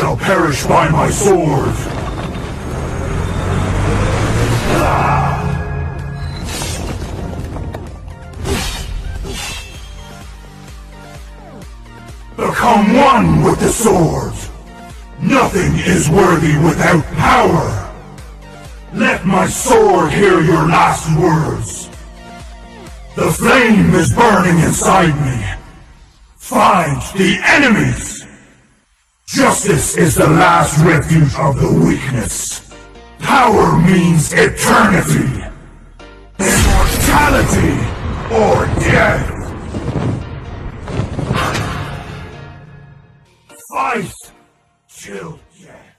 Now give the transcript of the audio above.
shall perish by my sword. Become one with the sword. Nothing is worthy without power. Let my sword hear your last words. The flame is burning inside me. Find the enemies. Justice is the last refuge of the weakness. Power means eternity. Immortality or death. Fight till death.